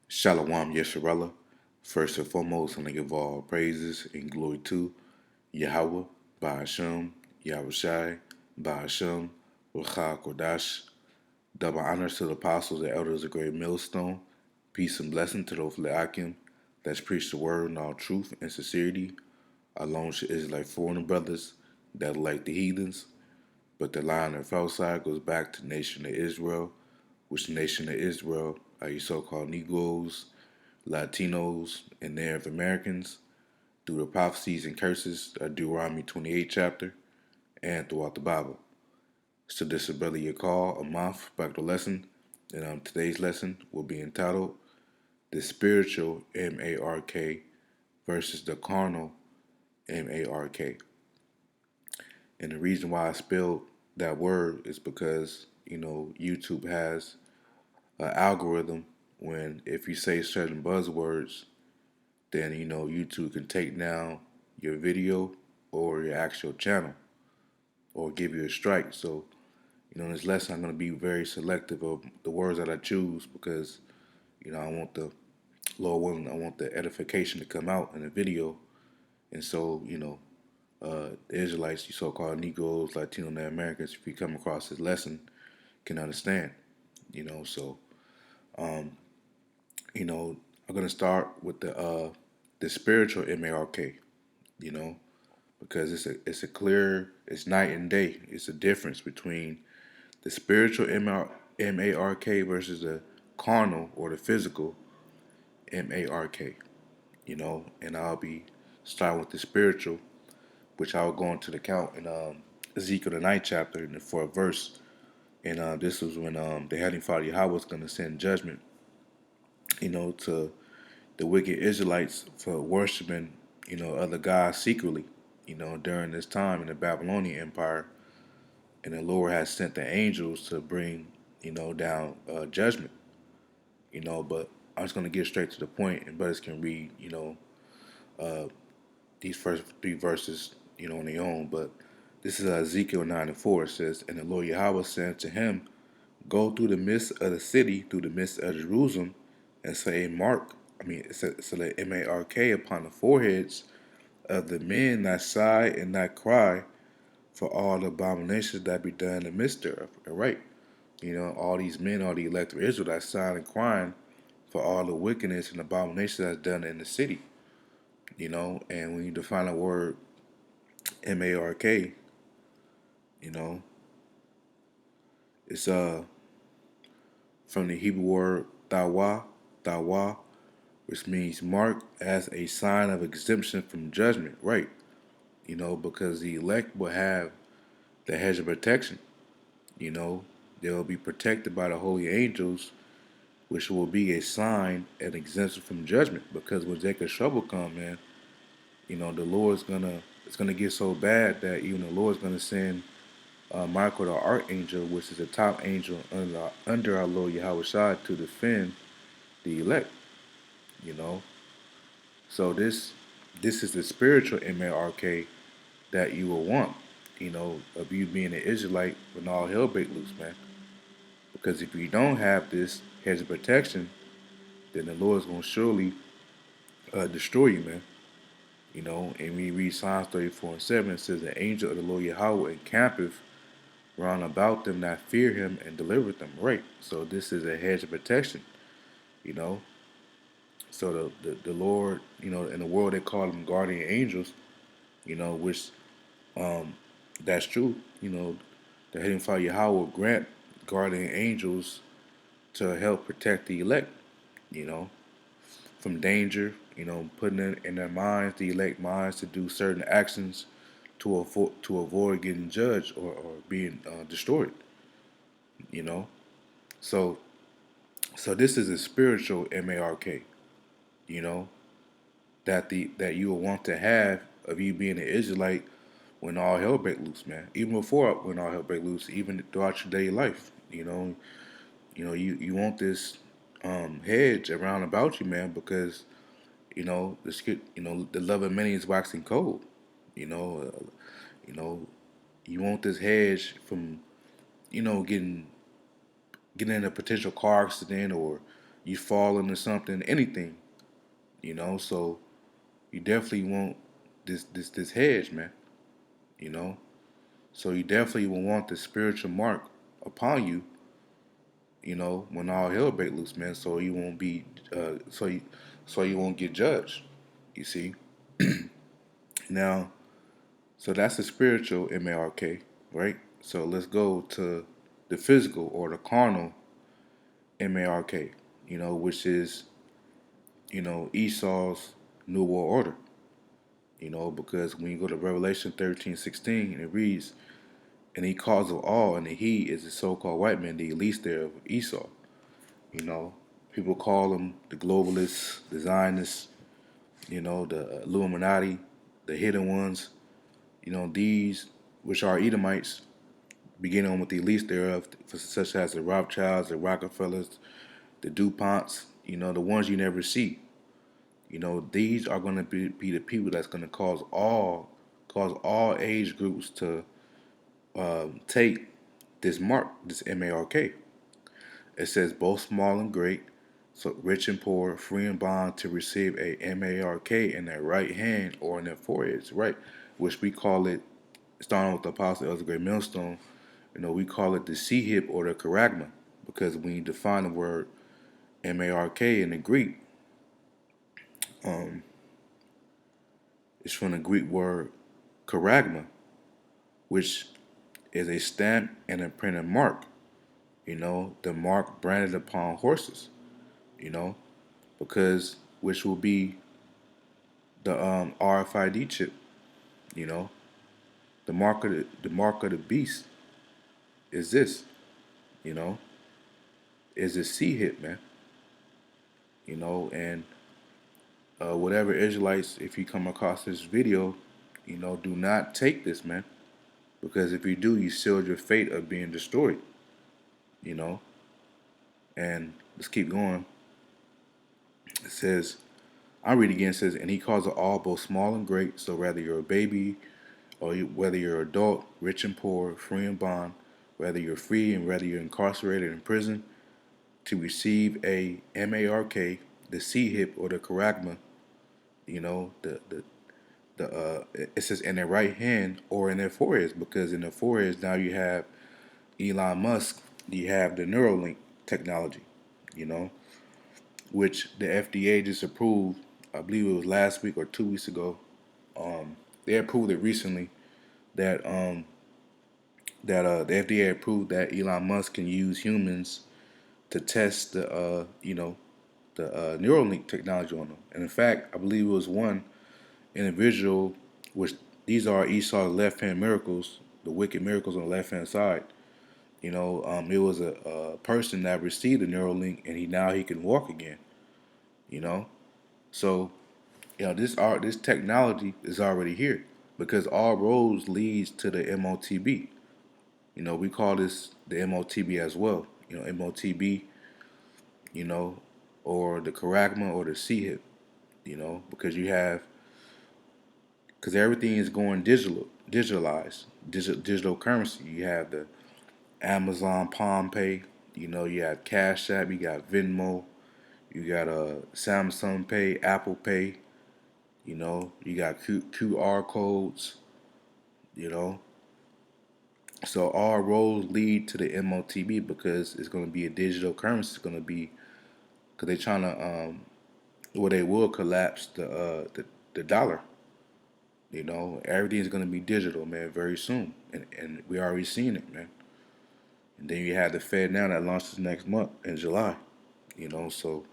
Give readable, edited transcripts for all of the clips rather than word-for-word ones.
Shalom Yesharella. First and foremost, I give all praises and glory to Yahweh, Ba'ashem, Yahushai, Ba'ashem, Rucha Kodash. Double honors to the apostles and elders of Great Millstone. Peace and blessing to those Le'akim that's preached the word in all truth and sincerity. Alone is like foreign brothers that are like the heathens, but the line of outside goes back to the nation of Israel, which the nation of Israel are you so-called Negroes, Latinos, and Native Americans through the prophecies and curses of Deuteronomy 28 chapter and throughout the Bible. So this is Brother Yakal, a month back to lesson, and today's lesson will be entitled "The Spiritual M-A-R-K versus the Carnal M-A-R-K." And the reason why I spelled that word is because YouTube has an algorithm when if you say certain buzzwords, then YouTube can take down your video or your actual channel or give you a strike. So in this lesson, I'm going to be very selective of the words that I choose because I want the Lord willing, I want the edification to come out in the video, and so the Israelites, you so-called Negroes, Latino, and Americans, if you come across this lesson, can understand. So I'm going to start with the spiritual M-A-R-K. You know, because it's a clear, it's night and day. It's a difference between the spiritual M-A-R-K versus the carnal or the physical M-A-R-K. And I'll be starting with the spiritual, which I'll go into the count in Ezekiel the ninth chapter in the fourth verse. And this was when the Heavenly Father Yahweh was going to send judgment, to the wicked Israelites for worshiping, other gods secretly, during this time in the Babylonian Empire. And the Lord has sent the angels to bring, down judgment, but I'm just going to get straight to the point, and brothers can read, these first three verses, on their own. But this is Ezekiel 9 and 4. It says, "And the Lord Yahweh said to him, Go through the midst of the city, through the midst of Jerusalem, and say a mark, so that M-A-R-K upon the foreheads of the men that sigh and that cry for all the abominations that be done in the midst thereof." All right. All these men, all the elect of Israel that sighing and crying for all the wickedness and abomination that's done in the city. And when you define the word M-A-R-K, you know, it's from the Hebrew word dawa, which means mark as a sign of exemption from judgment, right? Because the elect will have the hedge of protection. They'll be protected by the holy angels, which will be a sign and exemption from judgment. Because when Jacob's trouble come, man, the Lord's gonna it's gonna get so bad that even the Lord's gonna send Michael the archangel, which is the top angel under our Lord Yahweh Shai, to defend the elect. You know, so this is the spiritual M-A-R-K that you will want. Of you being an Israelite when all hell break loose, man. Because if you don't have this hedge of protection, then the Lord's gonna surely destroy you, man. And when you read Psalms 34 and 7, it says, "The angel of the Lord Yahweh encampeth round about them that fear him and delivereth them." Right. So this is a hedge of protection, you know. So the Lord, in the world they call them guardian angels, which that's true. The Heavenly Father Yahweh will grant guardian angels to help protect the elect, you know, from danger, putting in their minds, the elect minds, to do certain actions to avoid getting judged or being destroyed. You know, so this is a spiritual M-A-R-K. You know that you will want to have of you being an Israelite when all hell break loose, man. Even before when all hell break loose, even throughout your daily life. You want this hedge around about you, man, because the love of many is waxing cold. You know, you know, you want this hedge from getting in a potential car accident or you fall into something, anything, you know. So you definitely want this hedge, man, you know. So you definitely will want the spiritual mark upon you, you know, when all hell break loose, man. So you won't be, so you won't get judged. You see. Now, so that's the spiritual mark, right? So let's go to the physical or the carnal mark, you know, which is, you know, Esau's new world order. You know, because when you go to Revelation 13:16, it reads, "And he calls of all, and the he is the so-called white man, the elite there of Esau." You know, people call them the globalists, the Zionists, you know, the Illuminati, the hidden ones. You know, these, which are Edomites, beginning with the elite thereof, such as the Rothschilds, the Rockefellers, the DuPonts, you know, the ones you never see. You know, these are going to be the people that's going to cause all age groups to take this mark, this mark. It says both small and great, so rich and poor, free and bond, to receive a mark in their right hand or in their foreheads, right? Which we call it, starting with the Apostle Elder Great Millstone, you know, we call it the C hip or the charagma, because when you define the word mark in the Greek, it's from the Greek word charagma, which is a stamp and a printed mark, you know, the mark branded upon horses, you know, because which will be the RFID chip, you know, the mark of the beast is this, you know, is a C hit, man, you know, and whatever Israelites, if you come across this video, you know, do not take this, man, because if you do, you sealed your fate of being destroyed, you know, and let's keep going. It says, I read again. It says, and he calls it all, both small and great. So whether you're a baby or whether you're adult, rich and poor, free and bond, whether you're free and whether you're incarcerated in prison, to receive a mark, the C hip or the charagma, you know, it says in their right hand or in their foreheads, because in their foreheads now you have Elon Musk, you have the Neuralink technology, you know, which the FDA just approved. I believe it was last week or 2 weeks ago. They approved it recently that the FDA approved that Elon Musk can use humans to test the Neuralink technology on them. And in fact, I believe it was one individual, which these are Esau's left hand miracles, the wicked miracles on the left hand side. You know, it was a person that received the Neuralink, and he can walk again. You know, so you know this technology is already here because all roads leads to the MOTB. You know, we call this the MOTB as well. You know, MOTB, you know, or the charagma or the C hip, you know, because everything is going digitalized, digital currency. You have the Amazon Palm Pay, you know, you have Cash App, you got Venmo, you got Samsung Pay, Apple Pay, you know, you got QR codes, you know. So all roads lead to the MOTB because it's going to be a digital currency. It's going to be because they're trying to they will collapse the dollar. You know, everything's going to be digital, man, very soon, and we already seen it, man. And then you have the Fed now that launches next month in July. You know, so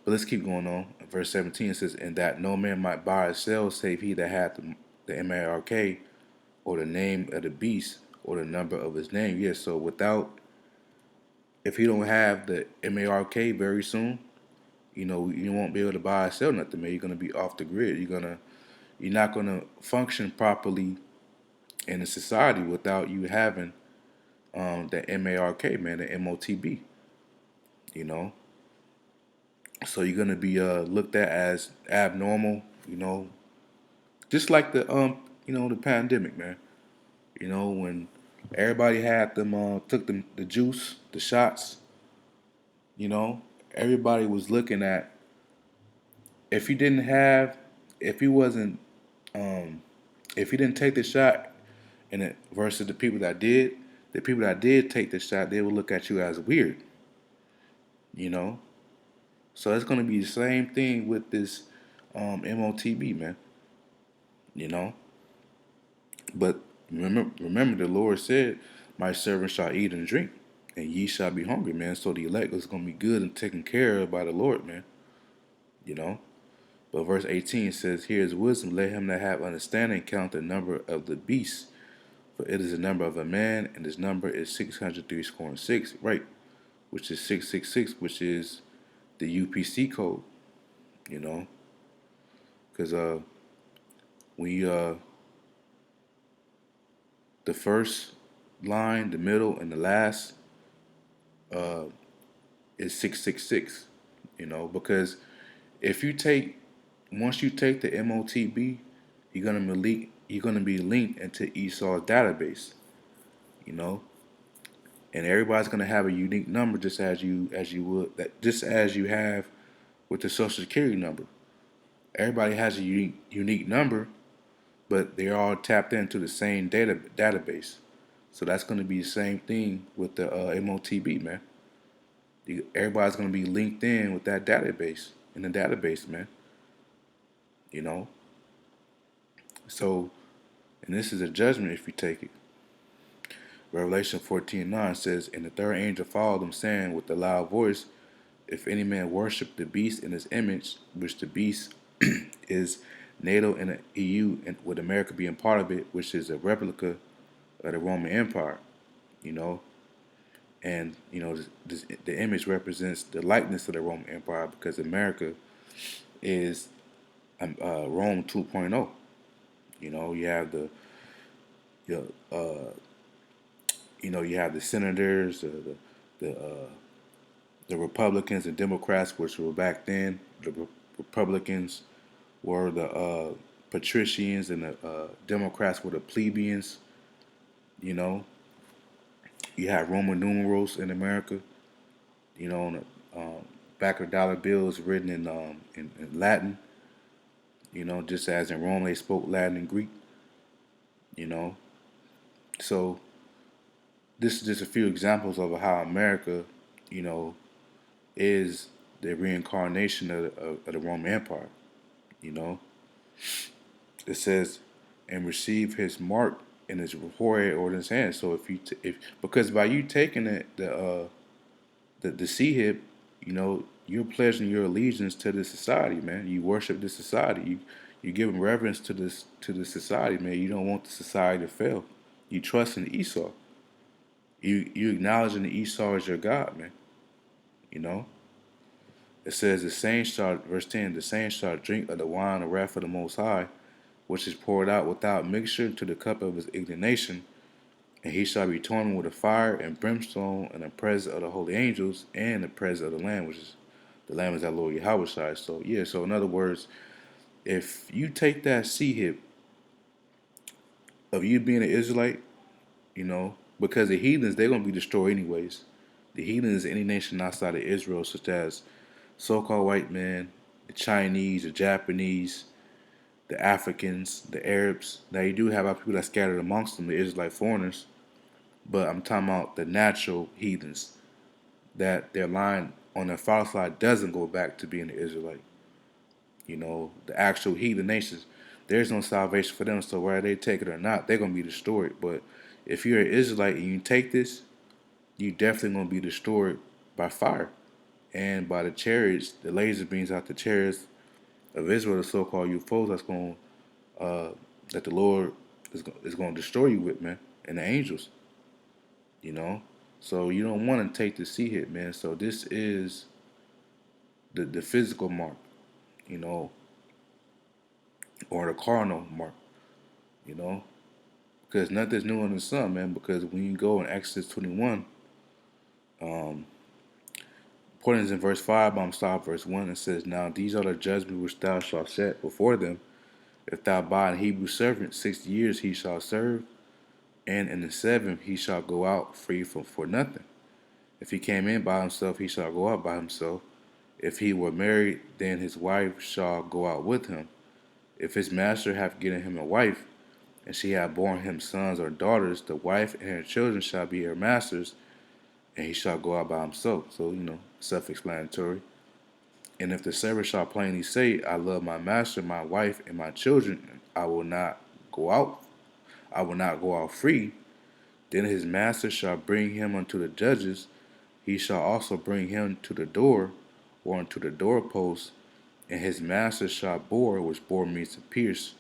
but let's keep going on. Verse 17 says, "And that no man might buy or sell save he that hath the mark or the name of the beast or the number of his name." Yes, so if you don't have the mark very soon, you know, you won't be able to buy or sell nothing, man. You're gonna be off the grid. You're not gonna function properly in a society without you having the mark, man, the MOTB. You know, so you're gonna be looked at as abnormal. You know, just like the pandemic, man. You know, when everybody had them took the juice, the shots. You know, everybody was looking at, if you didn't have, if you wasn't, if you didn't take the shot, and it versus the people that did take the shot, they would look at you as weird, you know. So it's gonna be the same thing with this MOTB, man. You know, but remember, the Lord said, "My servant shall eat and drink, and ye shall be hungry, man." So the elect is gonna be good and taken care of by the Lord, man. You know. But verse 18 says, "Here is wisdom. Let him that have understanding count the number of the beasts, for it is the number of a man, and his number is 636, right? Which is 666, which is the UPC code. You know, because we the first line, the middle, and the last is 666. You know, because if you take once you take the MOTB, you're gonna be linked into Esau's database. You know, and everybody's gonna have a unique number, just as you would that just as you have with the Social Security number. Everybody has a unique number, but they're all tapped into the same database. So that's going to be the same thing with the MOTB, man. Everybody's going to be linked in with that database in the database, man. You know. So, and this is a judgment if you take it. Revelation 14:9 says, "And the third angel followed them, saying with a loud voice, If any man worship the beast in his image, which the beast is NATO and the EU, and with America being part of it, which is a replica of the Roman Empire, you know, and the image represents the likeness of the Roman Empire because America is Rome 2.0. You know, you have the you have the senators, the the Republicans and Democrats, which were back then. The Republicans were the patricians, and the Democrats were the plebeians. You know, you have Roman numerals in America. You know, on the back of dollar bills written in Latin. You know, just as in Rome they spoke Latin and Greek. You know, so this is just a few examples of how America, you know, is the reincarnation of the Roman Empire. You know, it says, and receive his mark in his forehead or in his hand. So if because by you taking it the sea hip, you know, you're pledging your allegiance to this society, man. You worship this society. You giving reverence to this society, man. You don't want the society to fail. You trust in Esau. You acknowledging that Esau is your God, man. You know. It says the saints shall, verse 10, the saints shall drink of the wine of wrath of the Most High, which is poured out without mixture into the cup of his indignation, and he shall be tormented with a fire and brimstone in the presence of the holy angels and the presence of the Lamb, which is the Lamb is our Lord Yahweh. So yeah, so in other words, if you take that C hip of you being an Israelite, you know, because the heathens, they're gonna be destroyed anyways. The heathens, any nation outside of Israel, such as so-called white men, the Chinese, the Japanese, the Africans, the Arabs. Now you do have our people that scattered amongst them, the Israelite foreigners, but I'm talking about the natural heathens that their line on their father's side doesn't go back to being an Israelite. You know, the actual heathen nations, there's no salvation for them. So whether they take it or not, they're gonna be destroyed. But if you're an Israelite and you take this, you definitely gonna be destroyed by fire and by the chariots, the laser beams out the chariots of Israel, the so-called UFOs that the Lord is going to destroy you with, man, and the angels, you know. So you don't want to take the sea hit, man. So this is the physical mark, you know, or the carnal mark, you know, because nothing's new under the sun, man. Because when you go in Exodus 21, according to in verse 5, I'm stop verse 1, it says, "Now these are the judgments which thou shalt set before them. If thou buy an Hebrew servant, 60 years he shall serve, and in the seventh he shall go out free for nothing. If he came in by himself, he shall go out by himself. If he were married, then his wife shall go out with him. If his master have given him a wife, and she have borne him sons or daughters, the wife and her children shall be her masters, and he shall go out by himself. So, self-explanatory. And if the servant shall plainly say, I love my master, my wife, and my children, I will not go out, I will not go out free, then his master shall bring him unto the judges. He shall also bring him to the door, or unto the doorpost, and his master shall bore, which bore means to pierce,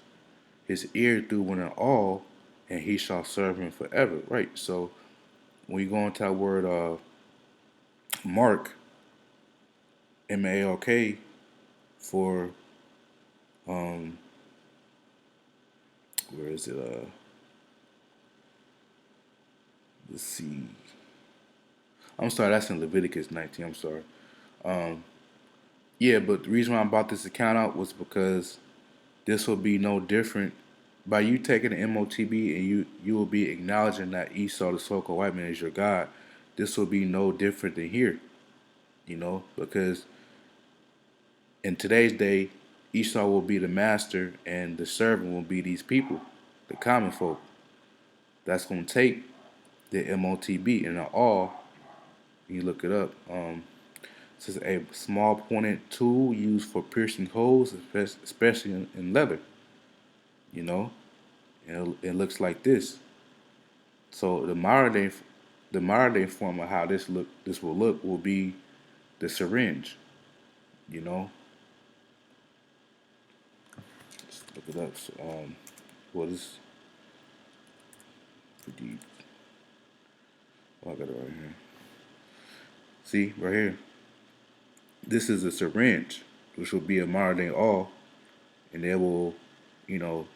his ear through one and all, and he shall serve him forever. Right. So when you go into that word Mark, MALK, for where is it? Let's see. I'm sorry, that's in Leviticus 19. I'm sorry. Yeah, but the reason why I brought this account out was because this will be no different. By you taking the MOTB, and you will be acknowledging that Esau, the so-called white man, is your God. This will be no different than here, because in today's day, Esau will be the master and the servant will be these people, the common folk. That's going to take the MOTB and all. You look it up. This is a small pointed tool used for piercing holes, especially in leather. You know, and it looks like this. So the modern day form of how this will look will be the syringe. You know, let's look it up. So, what is pretty? Oh, I got it right here. See, right here. This is a syringe, which will be a modern day all, and they will, you know,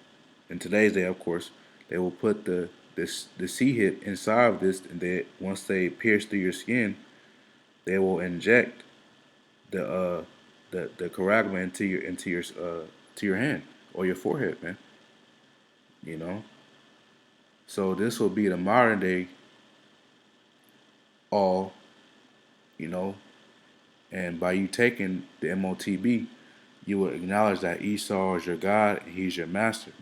in today's day, of course, they will put the C hip inside of this, and they once they pierce through your skin, they will inject the coagulum to your hand or your forehead, man. You know, so this will be the modern day all, you know, and by you taking the MOTB, you will acknowledge that Esau is your God and he's your master,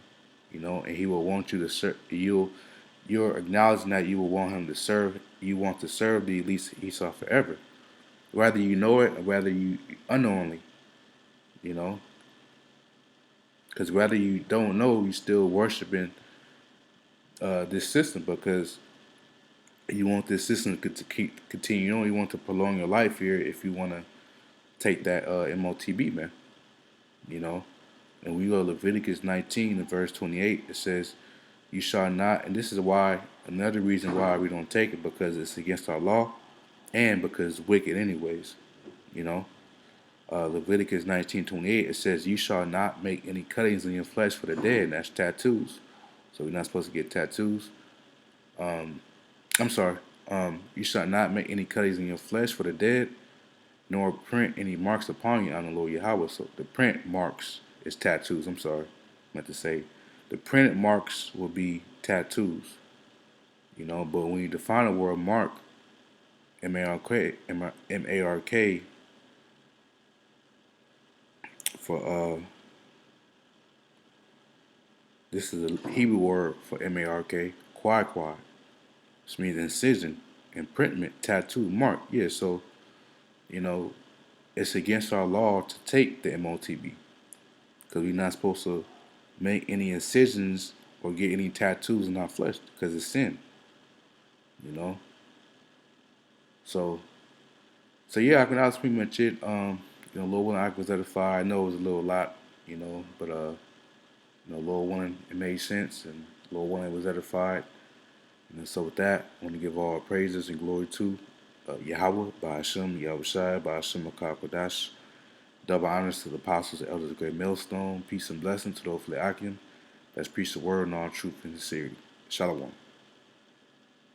and he will want you to serve. You're acknowledging that you will want him to serve. You want to serve the elite Esau forever, whether you know it or whether you unknowingly, you know, because whether you don't know, you still worshiping this system because you want this system to keep continue. You only want to prolong your life here if you want to take that MOTB, man. You know, and we go to Leviticus 19 and verse 28. It says, "You shall not," and this is why another reason why we don't take it because it's against our law, and because it's wicked anyways. You know, Leviticus 19:28. It says, "You shall not make any cuttings in your flesh for the dead." And that's tattoos. So we're not supposed to get tattoos. I'm sorry. You shall not make any cuttings in your flesh for the dead, nor print any marks upon you on the Lord Yahweh. So the print marks is tattoos. I'm sorry. I meant to say the printed marks will be tattoos. But when you define the word mark, M-A-R-K, for this is a Hebrew word for M-A-R-K, quad, which means incision, imprintment, tattoo, mark. Yeah, so, you know, it's against our law to take the MOTB because we're not supposed to make any incisions or get any tattoos in our flesh because it's sin, you know. So, yeah, I think that was pretty much it. Lord willing, I was edified. I know it was a little lot, but Lord willing, it made sense, and Lord willing, it was edified. And so with that, I want to give all praises and glory to Yahweh, by Hashem, Yahushai, by Hashem, Kodash. Double honors to the apostles and elders of Great Millstone. Peace and blessing to the Hopefully Akim. Let's preach the word in all truth and sincerity. Shalom.